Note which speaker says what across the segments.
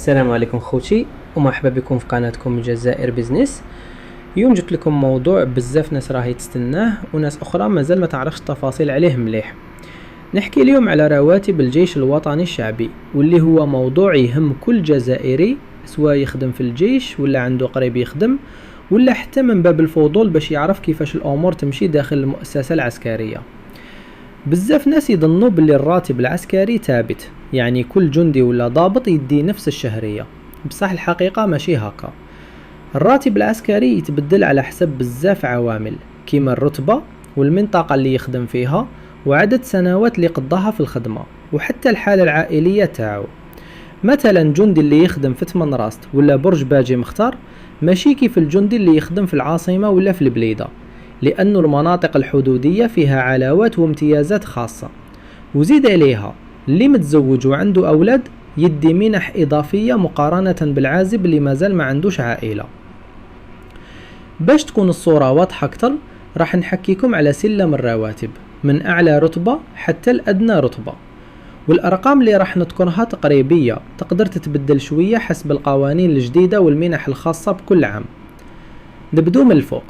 Speaker 1: السلام عليكم خوتي ومرحبا بكم في قناتكم الجزائر بيزنس. اليوم جبت لكم موضوع بزاف ناس راهي تستناه وناس اخرى مازال ما تعرفش التفاصيل عليه مليح. نحكي اليوم على رواتب الجيش الوطني الشعبي، واللي هو موضوع يهم كل جزائري، سواء يخدم في الجيش ولا عنده قريب يخدم ولا حتى من باب الفضول باش يعرف كيفاش الامور تمشي داخل المؤسسة العسكرية. بزاف ناس يظنوا باللي الراتب العسكري ثابت، يعني كل جندي ولا ضابط يدي نفس الشهرية، بصح الحقيقة ماشي هكا. الراتب العسكري يتبدل على حسب بزاف عوامل، كيما الرتبة والمنطقة اللي يخدم فيها وعدد سنوات اللي قضاها في الخدمة وحتى الحالة العائلية تاعو. مثلا جندي اللي يخدم في تمنراست ولا برج باجي مختار ماشي كيف الجندي اللي يخدم في العاصمة ولا في البليدة، لأن المناطق الحدودية فيها علاوات وامتيازات خاصة. وزيد عليها اللي متزوج وعنده أولاد يدي منح إضافية مقارنة بالعازب اللي مازال ما عندوش عائلة. باش تكون الصورة واضحة أكتر راح نحكيكم على سلم الرواتب من أعلى رتبة حتى الأدنى رتبة، والأرقام اللي راح نذكرها تقريبية، تقدر تتبدل شوية حسب القوانين الجديدة والمنح الخاصة بكل عام. نبدو من الفوق.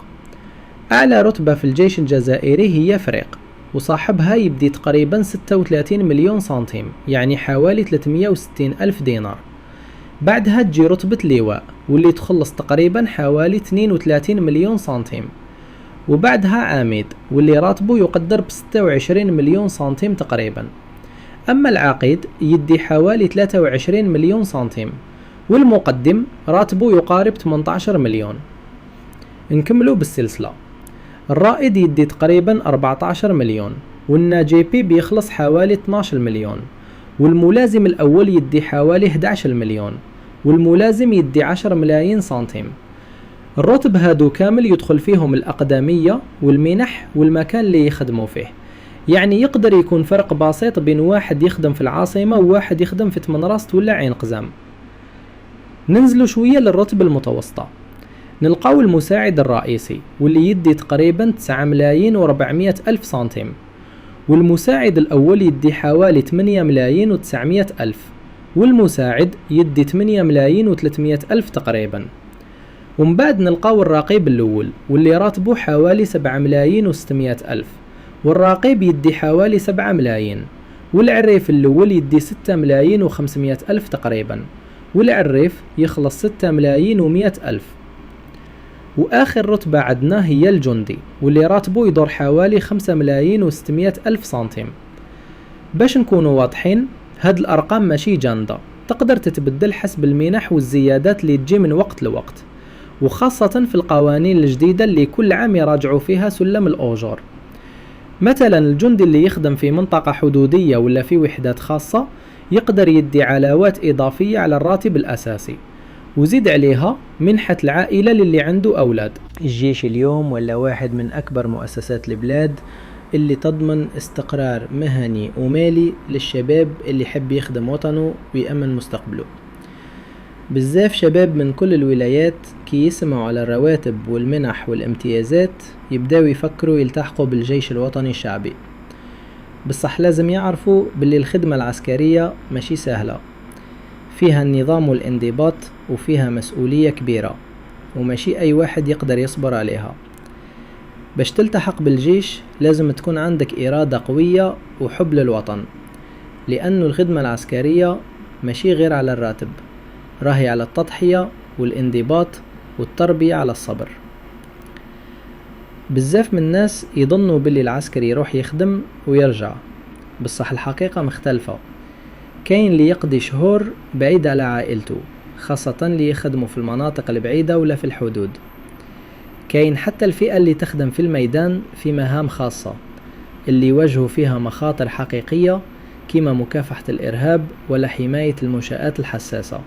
Speaker 1: أعلى رتبة في الجيش الجزائري هي فريق، وصاحبها يبدي تقريبا 36 مليون سنتيم، يعني حوالي 360 ألف دينار. بعدها تجي رتبة لواء واللي تخلص تقريبا حوالي 32 مليون سنتيم، وبعدها عميد واللي راتبه يقدر ب 26 مليون سنتيم تقريبا. أما العقيد يدي حوالي 23 مليون سنتيم، والمقدم راتبه يقارب 18 مليون. نكملوا بالسلسلة. الرائد يدي تقريبا 14 مليون، والناجيبي بيخلص حوالي 12 مليون، والملازم الأول يدي حوالي 11 مليون، والملازم يدي 10 ملايين سنتيم. الرتب هادو كامل يدخل فيهم الأقدمية والمنح والمكان اللي يخدموا فيه، يعني يقدر يكون فرق بسيط بين واحد يخدم في العاصمة وواحد يخدم في تمنراست ولا عين قزام. ننزلوا شوية للرتب المتوسطة، نلقاو المساعد الرئيسي واللي يدي تقريبا 9 ملايين و400 ألف سنتيم، والمساعد الأول يدي حوالي 8 ملايين و900 ألف، والمساعد يدي 8 ملايين و300 ألف تقريبا. ومن بعد نلقاو الرقيب الأول واللي راتبه حوالي 7 ملايين و600 ألف، والرقيب يدي حوالي 7 ملايين، والعريف الأول يدي 6 ملايين و500 ألف تقريبا، والعريف يخلص 6 ملايين و100 ألف. وآخر رتبة عدنا هي الجندي واللي راتبه يدور حوالي 5 ملايين و600 ألف سنتيم. باش نكونوا واضحين، هاد الأرقام ماشي جاندة، تقدر تتبدل حسب المنح والزيادات اللي تجي من وقت لوقت، وخاصة في القوانين الجديدة اللي كل عام يراجعوا فيها سلم الأوجور. مثلا الجندي اللي يخدم في منطقة حدودية ولا في وحدات خاصة يقدر يدي علاوات إضافية على الراتب الأساسي، وزيد عليها منحة العائلة للي عنده أولاد. الجيش اليوم ولا واحد من أكبر مؤسسات البلاد اللي تضمن استقرار مهني ومالي للشباب اللي يحب يخدم وطنه ويأمن مستقبله. بزاف شباب من كل الولايات كي يسمعوا على الرواتب والمنح والامتيازات يبداو يفكروا يلتحقوا بالجيش الوطني الشعبي، بصح لازم يعرفوا باللي الخدمة العسكرية ماشي سهلة، فيها النظام والانضباط وفيها مسؤولية كبيرة، وماشي أي واحد يقدر يصبر عليها. باش تلتحق بالجيش لازم تكون عندك إرادة قوية وحب للوطن، لأن الخدمة العسكرية ماشي غير على الراتب، راهي على التضحية والانضباط والتربية على الصبر. بزاف من الناس يظنوا باللي العسكري يروح يخدم ويرجع، بصح الحقيقة مختلفة. كاين اللي يقضي شهور بعيد على عائلته، خاصة اللي يخدموا في المناطق البعيدة ولا في الحدود. كاين حتى الفئة اللي تخدم في الميدان في مهام خاصة اللي يواجهوا فيها مخاطر حقيقية، كما مكافحة الإرهاب ولا حماية المنشآت الحساسة.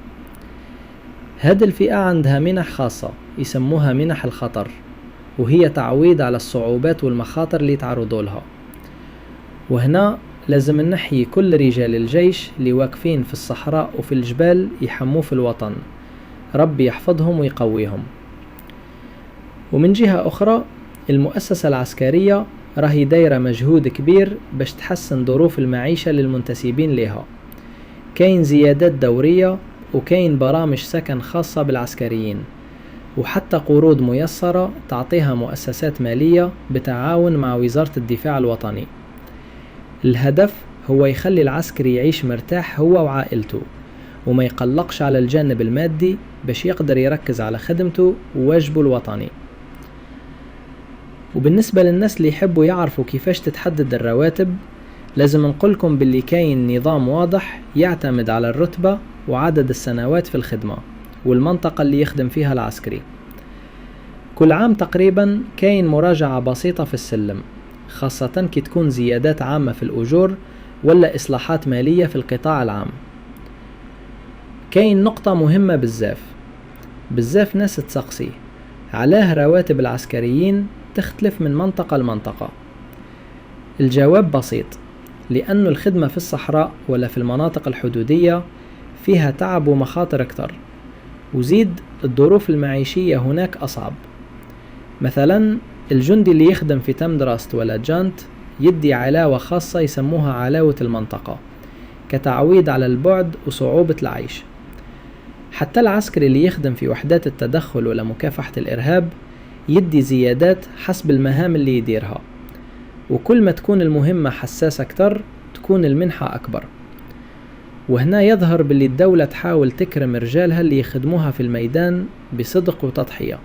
Speaker 1: هذه الفئة عندها منح خاصة يسموها منح الخطر، وهي تعويض على الصعوبات والمخاطر اللي تعرضوا لها. وهنا لازم نحيي كل رجال الجيش اللي واقفين في الصحراء وفي الجبال يحموا في الوطن، ربي يحفظهم ويقويهم. ومن جهة أخرى المؤسسة العسكرية راهي دايرة مجهود كبير باش تحسن ظروف المعيشة للمنتسبين لها. كاين زيادات دورية وكاين برامج سكن خاصة بالعسكريين، وحتى قروض ميسرة تعطيها مؤسسات مالية بتعاون مع وزارة الدفاع الوطني. الهدف هو يخلي العسكري يعيش مرتاح هو وعائلته، وما يقلقش على الجانب المادي باش يقدر يركز على خدمته وواجبه الوطني. وبالنسبة للناس اللي يحبوا يعرفوا كيفاش تتحدد الرواتب، لازم نقولكم باللي كاين نظام واضح يعتمد على الرتبة وعدد السنوات في الخدمة والمنطقة اللي يخدم فيها العسكري. كل عام تقريبا كاين مراجعة بسيطة في السلم، خاصة كي تكون زيادات عامة في الأجور ولا إصلاحات مالية في القطاع العام. كاين نقطة مهمة بزاف ناس تسقسي علاه رواتب العسكريين تختلف من منطقة لمنطقة. الجواب بسيط، لأن الخدمة في الصحراء ولا في المناطق الحدودية فيها تعب ومخاطر أكتر، وزيد الظروف المعيشية هناك أصعب. مثلا الجندي اللي يخدم في تمدراست ولا جانت يدي علاوة خاصة يسموها علاوة المنطقة كتعويض على البعد وصعوبة العيش. حتى العسكري اللي يخدم في وحدات التدخل ولا مكافحة الإرهاب يدي زيادات حسب المهام اللي يديرها، وكل ما تكون المهمة حساسة أكتر تكون المنحة أكبر. وهنا يظهر باللي الدولة تحاول تكرم رجالها اللي يخدموها في الميدان بصدق وتضحية.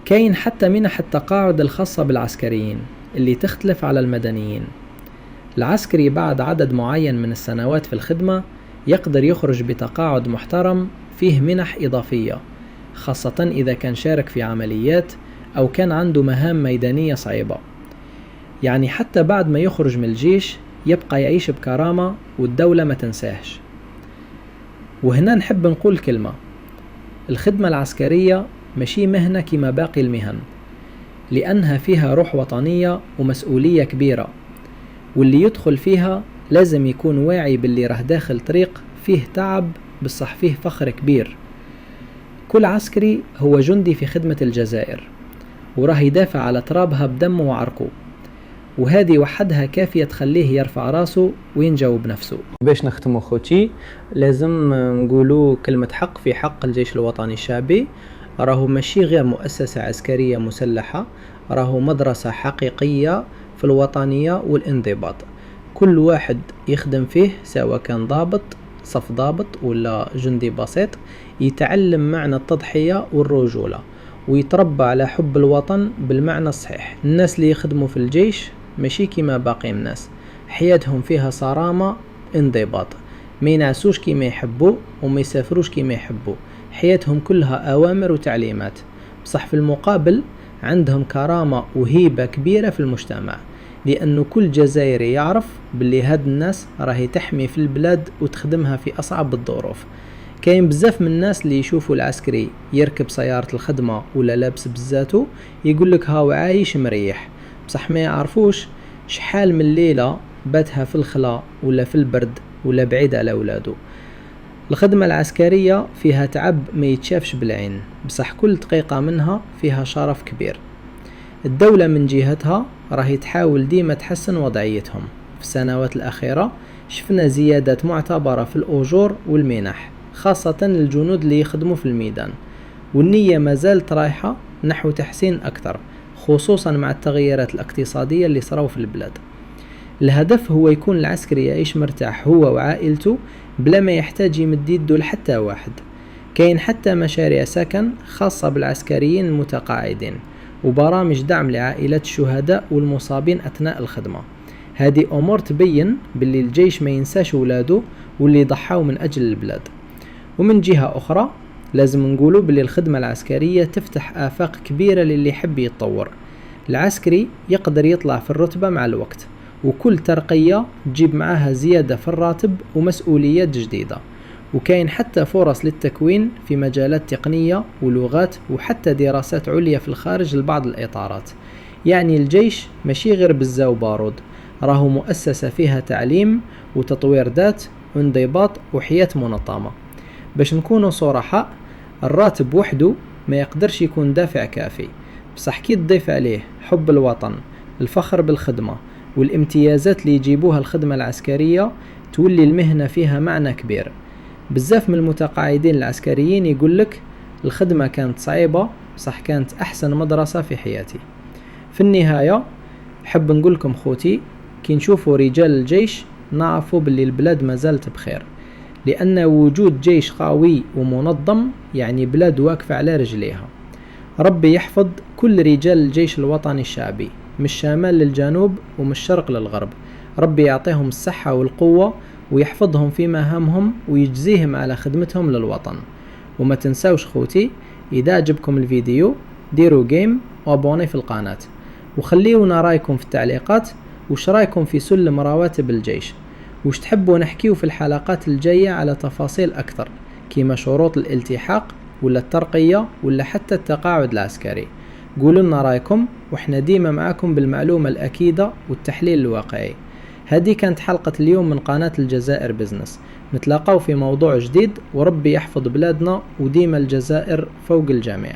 Speaker 1: كاين حتى منح التقاعد الخاصة بالعسكريين اللي تختلف على المدنيين. العسكري بعد عدد معين من السنوات في الخدمة يقدر يخرج بتقاعد محترم فيه منح إضافية، خاصة إذا كان شارك في عمليات أو كان عنده مهام ميدانية صعبة. يعني حتى بعد ما يخرج من الجيش يبقى يعيش بكرامة والدولة ما تنساهش. وهنا نحب نقول كلمة، الخدمة العسكرية ماشي مهنة كما باقي المهن، لأنها فيها روح وطنية ومسؤولية كبيرة، واللي يدخل فيها لازم يكون واعي باللي راه داخل طريق فيه تعب بصح فيه فخر كبير. كل عسكري هو جندي في خدمة الجزائر، وراه يدافع على ترابها بدمه وعرقه، وهذه وحدها كافية تخليه يرفع راسه وينجاوب نفسه. باش نختموا خوتي لازم نقولوا كلمة حق في حق الجيش الوطني الشعبي. راهو ماشي غير مؤسسة عسكرية مسلحة، راهو مدرسة حقيقية في الوطنية والانضباط. كل واحد يخدم فيه سواء كان ضابط صف ضابط ولا جندي بسيط يتعلم معنى التضحية والرجولة ويتربى على حب الوطن بالمعنى الصحيح. الناس اللي يخدموا في الجيش ماشي كيما باقي الناس، حياتهم فيها صرامة انضباط، ما ينعسوش كيما يحبوا وما يسافروش كيما يحبوا، حياتهم كلها أوامر وتعليمات. بصح في المقابل عندهم كرامة وهيبة كبيرة في المجتمع، لأنه كل جزائري يعرف باللي هاد الناس راهي تحمي في البلاد وتخدمها في أصعب الظروف. كاين بزاف من الناس اللي يشوفوا العسكري يركب سيارة الخدمة ولا لابس بزاتو يقولك هاو عايش مريح، بصح ما يعرفوش شحال من ليلة باتها في الخلا ولا في البرد ولا بعيد على أولاده. الخدمة العسكرية فيها تعب ما يتشافش بالعين، بصح كل دقيقة منها فيها شرف كبير. الدولة من جهتها راهي تحاول ديما تحسن وضعيتهم. في السنوات الأخيرة شفنا زيادات معتبرة في الأجور والمنح، خاصة للجنود اللي يخدموا في الميدان، والنية ما زالت رايحة نحو تحسين أكثر، خصوصا مع التغييرات الاقتصادية اللي صاروا في البلاد. الهدف هو يكون العسكري يعيش مرتاح هو وعائلته بلا ما يحتاج يمد يده لحتى واحد. كاين حتى مشاريع سكن خاصة بالعسكريين المتقاعدين وبرامج دعم لعائلات الشهداء والمصابين أثناء الخدمة. هذه أمور تبين باللي الجيش ما ينساش ولاده واللي ضحوا من أجل البلاد. ومن جهة أخرى لازم نقولوا باللي الخدمة العسكرية تفتح آفاق كبيرة للي يحب يتطور. العسكري يقدر يطلع في الرتبة مع الوقت، وكل ترقية تجيب معها زيادة في الراتب ومسؤوليات جديدة. وكاين حتى فرص للتكوين في مجالات تقنية ولغات وحتى دراسات عليا في الخارج لبعض الإطارات. يعني الجيش ماشي غير بزا وبارود، راهو مؤسسة فيها تعليم وتطوير ذات وانضباط وحياة منظمة. باش نكونوا صراحة، الراتب وحده ما يقدرش يكون دافع كافي، بصح كي تضيف عليه حب الوطن، الفخر بالخدمة والامتيازات اللي يجيبوها الخدمة العسكرية، تولي المهنة فيها معنى كبير. بزاف من المتقاعدين العسكريين يقولك الخدمة كانت صعيبة، صح كانت أحسن مدرسة في حياتي. في النهاية حب نقولكم خوتي، كي نشوفوا رجال الجيش نعرفوا باللي البلاد ما زالت بخير، لأن وجود جيش قوي ومنظم يعني بلاد واقفة على رجليها. ربي يحفظ كل رجال الجيش الوطني الشعبي من الشمال للجنوب ومن الشرق للغرب. ربي يعطيهم الصحة والقوة ويحفظهم في مهامهم ويجزيهم على خدمتهم للوطن. وما تنسوش خوتي، إذا عجبكم الفيديو ديروا جيم وابوني في القناة، وخليونا رايكم في التعليقات وش رايكم في سلم رواتب الجيش، وش تحبوا نحكيه في الحلقات الجاية على تفاصيل أكثر كيما شروط الالتحاق ولا الترقية ولا حتى التقاعد العسكري. قولوا لنا رايكم وإحنا ديما معاكم بالمعلومة الأكيدة والتحليل الواقعي. هذه كانت حلقة اليوم من قناة الجزائر بزنس، نتلاقاو في موضوع جديد وربي يحفظ بلادنا وديما الجزائر فوق الجميع.